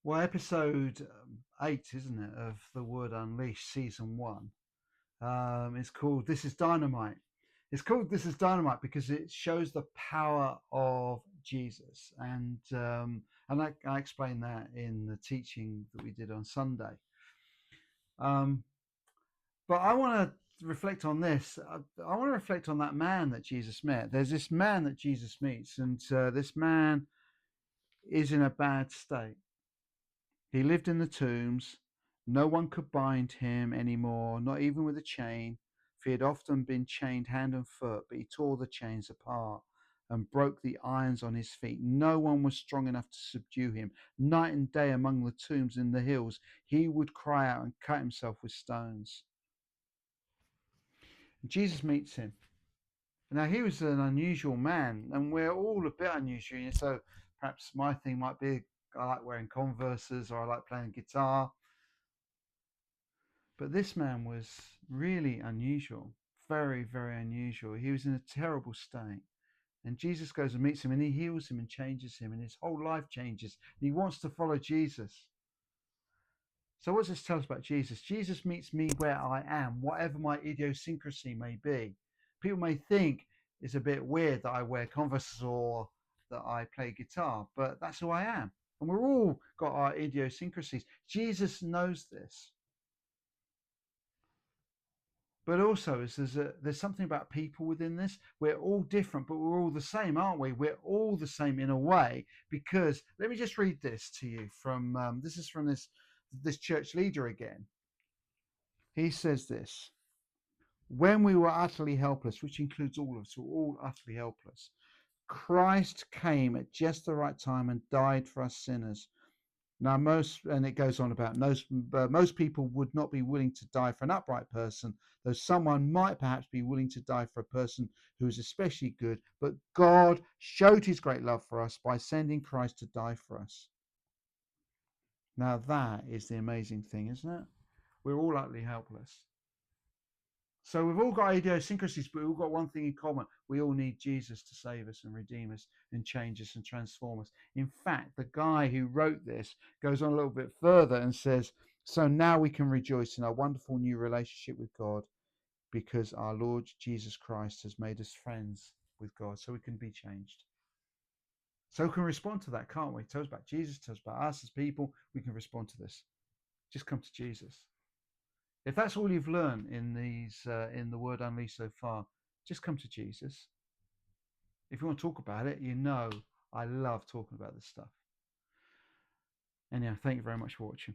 Well, episode 8, isn't it, of The Word Unleashed, season 1. It's called This is Dynamite. It's called This is Dynamite because it shows the power of Jesus. And I explained that in the teaching that we did on Sunday. Um, but I want to reflect on this. I want to reflect on that man that Jesus met. There's this man that Jesus meets, and this man is in a bad state. He lived in the tombs. No one could bind him any more, not even with a chain, for he had often been chained hand and foot, but he tore the chains apart and broke the irons on his feet. No one was strong enough to subdue him. Night and day among the tombs in the hills, he would cry out and cut himself with stones. Jesus meets him. Now, he was an unusual man, and we're all a bit unusual. So perhaps my thing might be I like wearing Converses or I like playing guitar. But this man was really unusual, very, very unusual. He was in a terrible state. And Jesus goes and meets him and he heals him and changes him, and his whole life changes. And he wants to follow Jesus. So, what does this tell us about Jesus? Jesus meets me where I am, whatever my idiosyncrasy may be. People may think it's a bit weird that I wear Converse or that I play guitar, but that's who I am. And we're all got our idiosyncrasies. Jesus knows this. But also, there's something about people within this. We're all different, but we're all the same, aren't we? We're all the same in a way. Because let me just read this to you from this is from this church leader again. He says this: when we were utterly helpless, which includes all of us, we're all utterly helpless. Christ came at just the right time and died for us sinners. Now, it goes on about most people would not be willing to die for an upright person, though someone might perhaps be willing to die for a person who is especially good. But God showed his great love for us by sending Christ to die for us. Now, that is the amazing thing, isn't it? We're all utterly helpless. So we've all got idiosyncrasies, but we've all got one thing in common. We all need Jesus to save us and redeem us and change us and transform us. In fact, the guy who wrote this goes on a little bit further and says, so now we can rejoice in our wonderful new relationship with God because our Lord Jesus Christ has made us friends with God, so we can be changed. So we can respond to that, can't we? It tells us about Jesus, it tells us about us as people. We can respond to this. Just come to Jesus. If that's all you've learned in in the Word Unleashed so far, just come to Jesus. If you want to talk about it, you know I love talking about this stuff. Anyhow, thank you very much for watching.